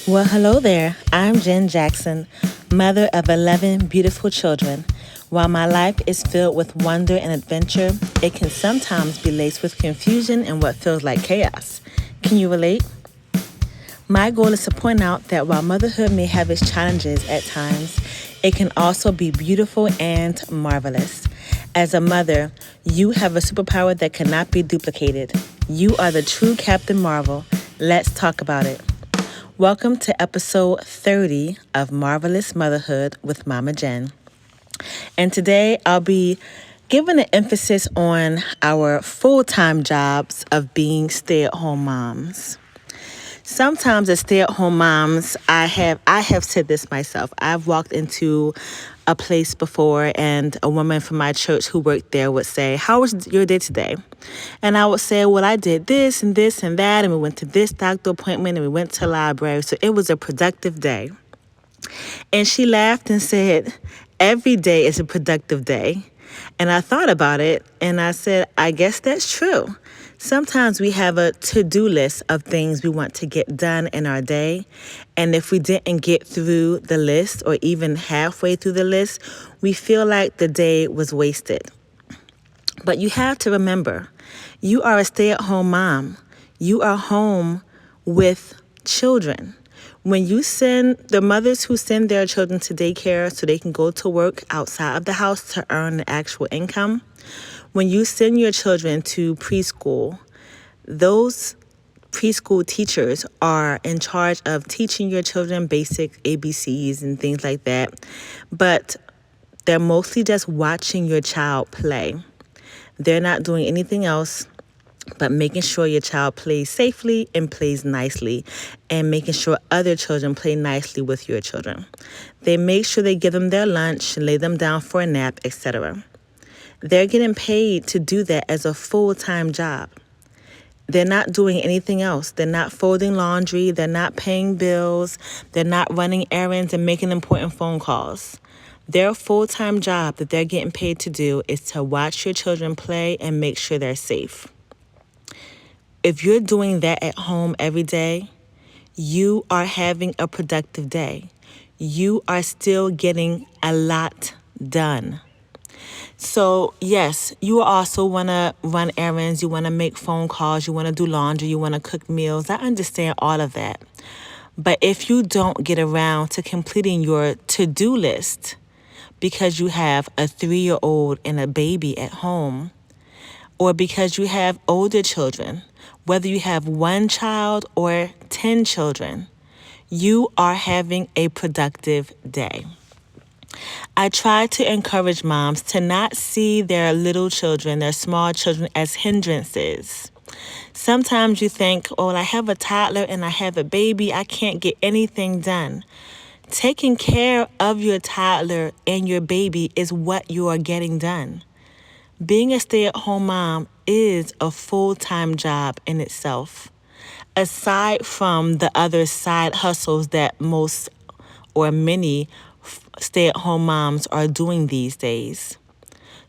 Well, hello there. I'm Jen Jackson, mother of 11 beautiful children. While my life is filled with wonder and adventure, it can sometimes be laced with confusion and what feels like chaos. Can you relate? My goal is to point out that while motherhood may have its challenges at times, it can also be beautiful and marvelous. As a mother, you have a superpower that cannot be duplicated. You are the true Captain Marvel. Let's talk about it. Welcome to episode 30 of Marvelous Motherhood with Mama Jen. And today I'll be giving an emphasis on our full-time jobs of being stay-at-home moms. Sometimes as stay-at-home moms, I have said this myself. I've walked into a place before and a woman from my church who worked there would say, "How was your day today?" And I would say, "Well, I did this and this and that, and we went to this doctor appointment and we went to the library, so it was a productive day." And she laughed and said, "Every day is a productive day." And I thought about it and I said, I guess that's true. Sometimes we have a to-do list of things we want to get done in our day. And if we didn't get through the list or even halfway through the list, we feel like the day was wasted. But you have to remember, you are a stay-at-home mom. You are home with children. When you send the mothers who send their children to daycare so they can go to work outside of the house to earn an actual income, when you send your children to preschool, those preschool teachers are in charge of teaching your children basic ABCs and things like that, but they're mostly just watching your child play. They're not doing anything else but making sure your child plays safely and plays nicely, and making sure other children play nicely with your children. They make sure they give them their lunch and lay them down for a nap, etc. They're getting paid to do that as a full-time job. They're not doing anything else. They're not folding laundry. They're not paying bills. They're not running errands and making important phone calls. Their full-time job that they're getting paid to do is to watch your children play and make sure they're safe. If you're doing that at home every day, you are having a productive day. You are still getting a lot done. So yes, you also want to run errands, you want to make phone calls, you want to do laundry, you want to cook meals. I understand all of that. But if you don't get around to completing your to-do list because you have a 3-year-old and a baby at home, or because you have older children, whether you have one child or 10 children, you are having a productive day. I try to encourage moms to not see their little children, their small children, as hindrances. Sometimes you think, "Oh, I have a toddler and I have a baby, I can't get anything done." Taking care of your toddler and your baby is what you are getting done. Being a stay-at-home mom is a full-time job in itself, aside from the other side hustles that most or many stay-at-home moms are doing these days.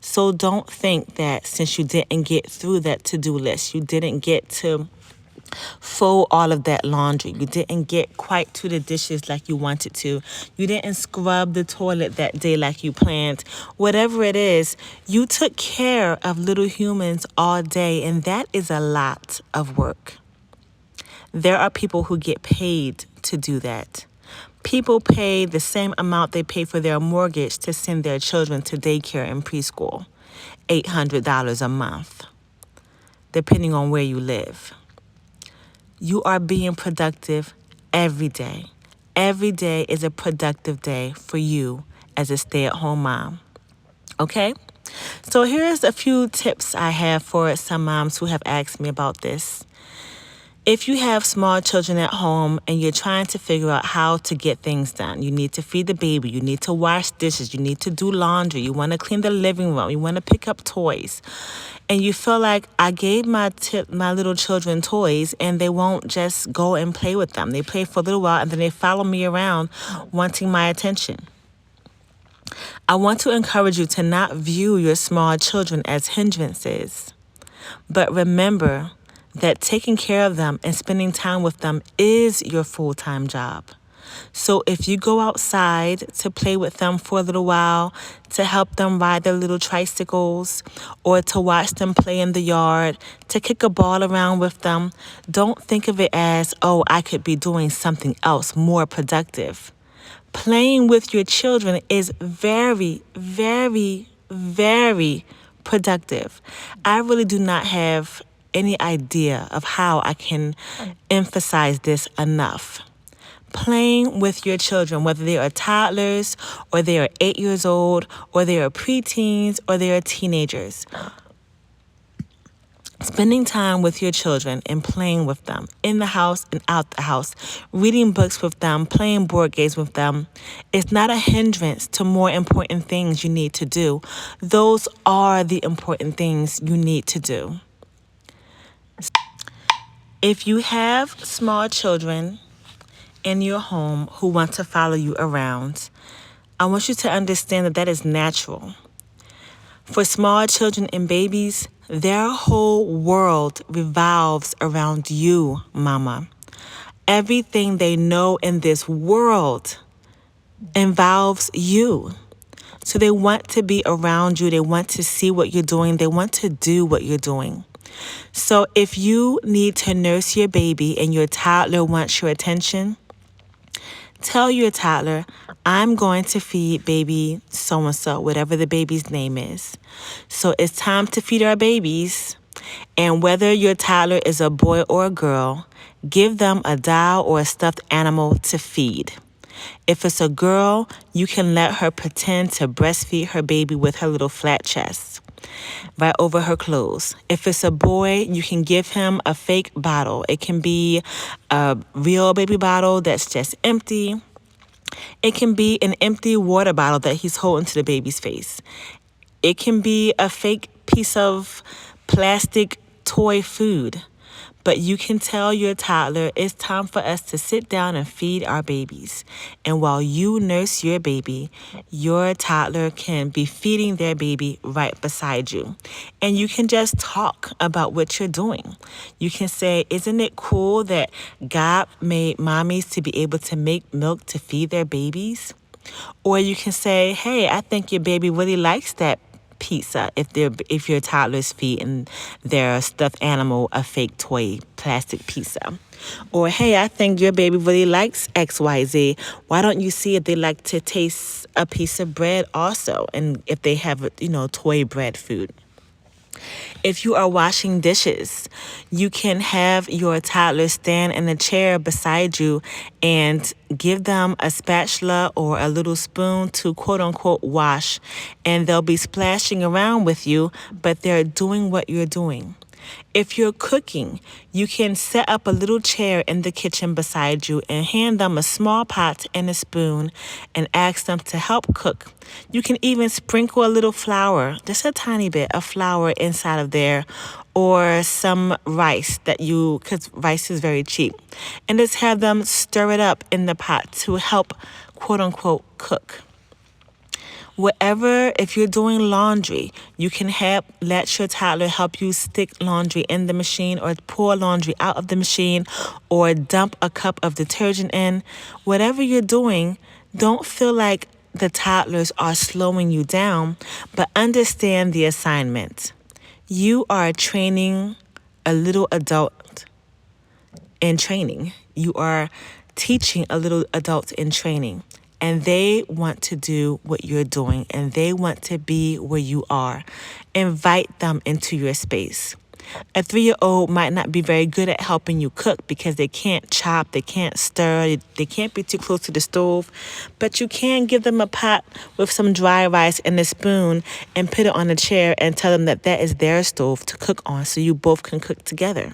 So don't think that since you didn't get through that to-do list, you didn't get to fold all of that laundry, you didn't get quite to the dishes like you wanted to, you didn't scrub the toilet that day like you planned, whatever it is, you took care of little humans all day, and that is a lot of work. There are people who get paid to do that. People pay the same amount they pay for their mortgage to send their children to daycare and preschool, $800 a month, depending on where you live. You are being productive every day. Every day is a productive day for you as a stay-at-home mom. Okay? So here's a few tips I have for some moms who have asked me about this. If you have small children at home and you're trying to figure out how to get things done, you need to feed the baby, you need to wash dishes, you need to do laundry, you want to clean the living room, you want to pick up toys, and you feel like, I gave my little children toys and they won't just go and play with them. They play for a little while and then they follow me around wanting my attention. I want to encourage you to not view your small children as hindrances, but remember that taking care of them and spending time with them is your full-time job. So if you go outside to play with them for a little while, to help them ride their little tricycles, or to watch them play in the yard, to kick a ball around with them, don't think of it as, oh, I could be doing something else more productive. Playing with your children is very, very, very productive. I really do not have any idea of how I can emphasize this enough. Playing with your children, whether they are toddlers, or they are 8 years old, or they are preteens, or they are teenagers. Spending time with your children and playing with them in the house and out the house, reading books with them, playing board games with them, is not a hindrance to more important things you need to do. Those are the important things you need to do. If you have small children in your home who want to follow you around, I want you to understand that that is natural. For small children and babies, their whole world revolves around you, mama. Everything they know in this world involves you. So they want to be around you. They want to see what you're doing. They want to do what you're doing. So if you need to nurse your baby and your toddler wants your attention, tell your toddler, I'm going to feed baby so-and-so, whatever the baby's name is. So it's time to feed our babies. And whether your toddler is a boy or a girl, give them a doll or a stuffed animal to feed. If it's a girl, you can let her pretend to breastfeed her baby with her little flat chest right over her clothes. If it's a boy, you can give him a fake bottle. It can be a real baby bottle that's just empty. It can be an empty water bottle that he's holding to the baby's face. It can be a fake piece of plastic toy food. But you can tell your toddler it's time for us to sit down and feed our babies. And while you nurse your baby, your toddler can be feeding their baby right beside you. And you can just talk about what you're doing. You can say, isn't it cool that God made mommies to be able to make milk to feed their babies? Or you can say, hey, I think your baby really likes that pizza if your toddler's feeding their stuffed animal a fake toy plastic pizza. Or, hey, I think your baby really likes XYZ. Why don't you see if they like to taste a piece of bread also, and if they have, toy bread food. If you are washing dishes, you can have your toddler stand in a chair beside you and give them a spatula or a little spoon to quote unquote wash, and they'll be splashing around with you, but they're doing what you're doing. If you're cooking, you can set up a little chair in the kitchen beside you and hand them a small pot and a spoon and ask them to help cook. You can even sprinkle a little flour, just a tiny bit of flour inside of there, or some rice because rice is very cheap, and just have them stir it up in the pot to help, quote unquote, cook. If you're doing laundry, you can let your toddler help you stick laundry in the machine, or pour laundry out of the machine, or dump a cup of detergent in. Whatever you're doing, don't feel like the toddlers are slowing you down, but understand the assignment. You are training a little adult in training. You are teaching a little adult in training. And they want to do what you're doing, and they want to be where you are. Invite them into your space. A 3-year-old might not be very good at helping you cook because they can't chop, they can't stir, they can't be too close to the stove, but you can give them a pot with some dry rice and a spoon and put it on a chair and tell them that is their stove to cook on, so you both can cook together.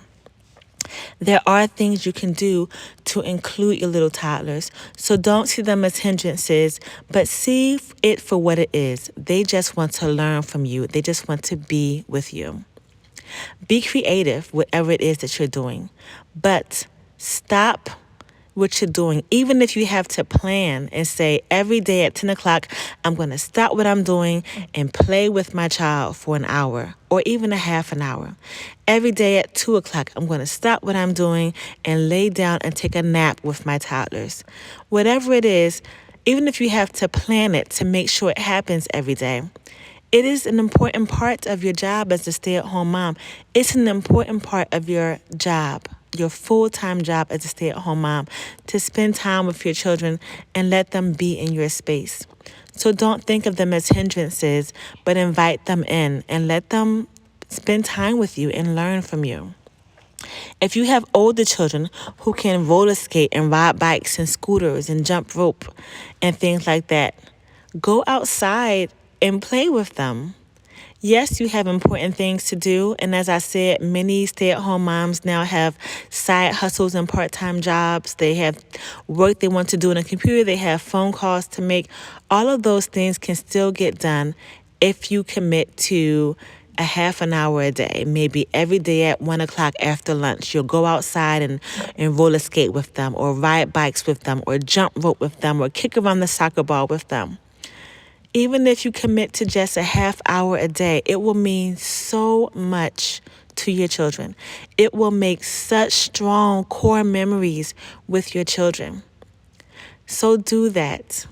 There are things you can do to include your little toddlers, so don't see them as hindrances, but see it for what it is. They just want to learn from you. They just want to be with you. Be creative, whatever it is that you're doing, but stop what you're doing. Even if you have to plan and say, every day at 10 o'clock, I'm going to stop what I'm doing and play with my child for an hour or even a half an hour. Every day at 2 o'clock, I'm going to stop what I'm doing and lay down and take a nap with my toddlers. Whatever it is, even if you have to plan it to make sure it happens every day, it is an important part of your job as a stay-at-home mom. It's an important part of your job, your full-time job as a stay-at-home mom, to spend time with your children and let them be in your space. So don't think of them as hindrances, but invite them in and let them spend time with you and learn from you. If you have older children who can roller skate and ride bikes and scooters and jump rope and things like that, go outside and play with them. Yes, you have important things to do. And as I said, many stay-at-home moms now have side hustles and part-time jobs. They have work they want to do on a computer. They have phone calls to make. All of those things can still get done if you commit to a half an hour a day. Maybe every day at 1 o'clock after lunch, you'll go outside and roller skate with them, or ride bikes with them, or jump rope with them, or kick around the soccer ball with them. Even if you commit to just a half hour a day, it will mean so much to your children. It will make such strong core memories with your children. So do that.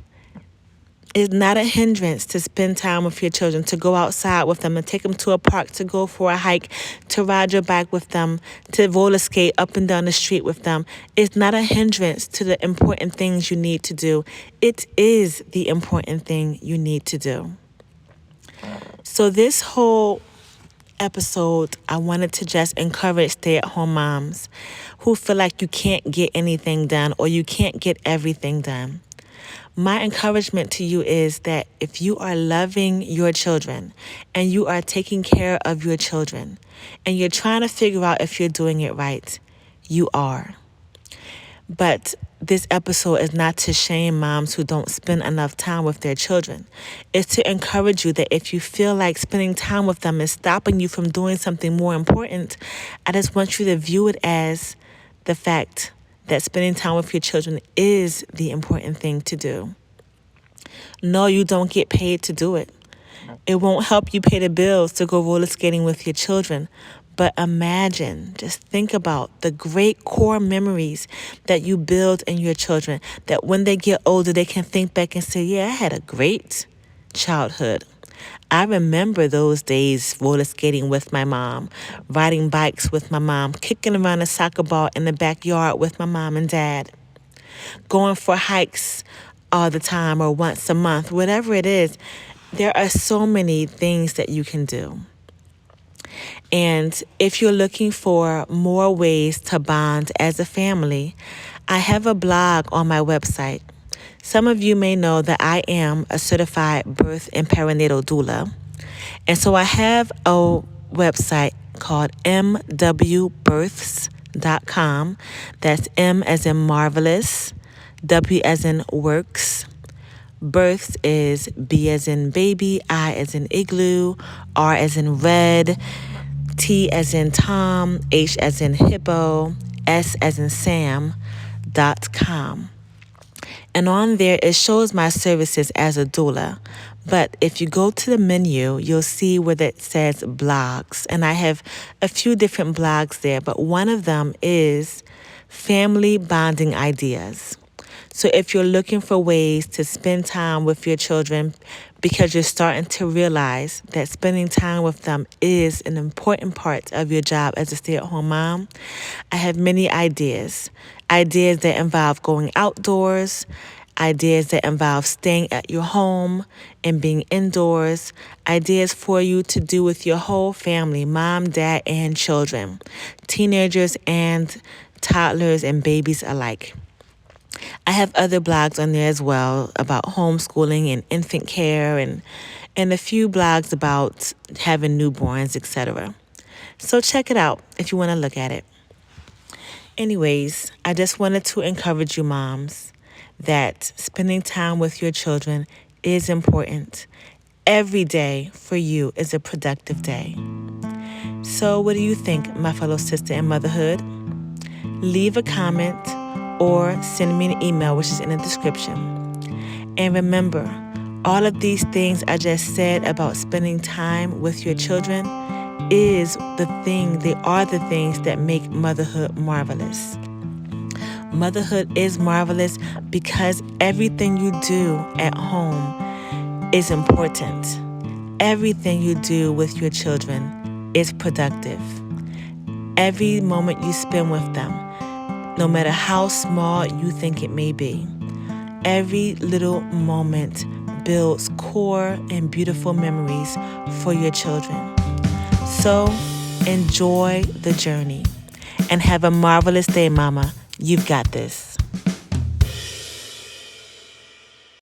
It's not a hindrance to spend time with your children, to go outside with them and take them to a park, to go for a hike, to ride your bike with them, to roller skate up and down the street with them. It's not a hindrance to the important things you need to do. It is the important thing you need to do. So this whole episode, I wanted to just encourage stay-at-home moms who feel like you can't get anything done or you can't get everything done. My encouragement to you is that if you are loving your children and you are taking care of your children and you're trying to figure out if you're doing it right, you are. But this episode is not to shame moms who don't spend enough time with their children. It's to encourage you that if you feel like spending time with them is stopping you from doing something more important, I just want you to view it as the fact that spending time with your children is the important thing to do. No, you don't get paid to do it. It won't help you pay the bills to go roller skating with your children. But imagine, just think about the great core memories that you build in your children, that when they get older, they can think back and say, yeah, I had a great childhood. I remember those days roller skating with my mom, riding bikes with my mom, kicking around a soccer ball in the backyard with my mom and dad, going for hikes all the time or once a month, whatever it is. There are so many things that you can do. And if you're looking for more ways to bond as a family, I have a blog on my website. Some of you may know that I am a certified birth and perinatal doula. And so I have a website called mwbirths.com. That's M as in marvelous, W as in works. Births is B as in baby, I as in igloo, R as in red, T as in Tom, H as in hippo, S as in Sam.com. And on there, it shows my services as a doula. But if you go to the menu, you'll see where it says blogs. And I have a few different blogs there, but one of them is family bonding ideas. So if you're looking for ways to spend time with your children because you're starting to realize that spending time with them is an important part of your job as a stay-at-home mom, I have many ideas. Ideas that involve going outdoors, ideas that involve staying at your home and being indoors, ideas for you to do with your whole family, mom, dad, and children, teenagers and toddlers and babies alike. I have other blogs on there as well about homeschooling and infant care and a few blogs about having newborns, etc. So check it out if you want to look at it. Anyways, I just wanted to encourage you moms that spending time with your children is important. Every day for you is a productive day. So what do you think, my fellow sister in motherhood? Leave a comment or send me an email, which is in the description. And remember, all of these things I just said about spending time with your children they are the things that make motherhood marvelous. Motherhood is marvelous because everything you do at home is important. Everything you do with your children is productive. Every moment you spend with them, no matter how small you think it may be, every little moment builds core and beautiful memories for your children. So enjoy the journey and have a marvelous day, Mama. You've got this.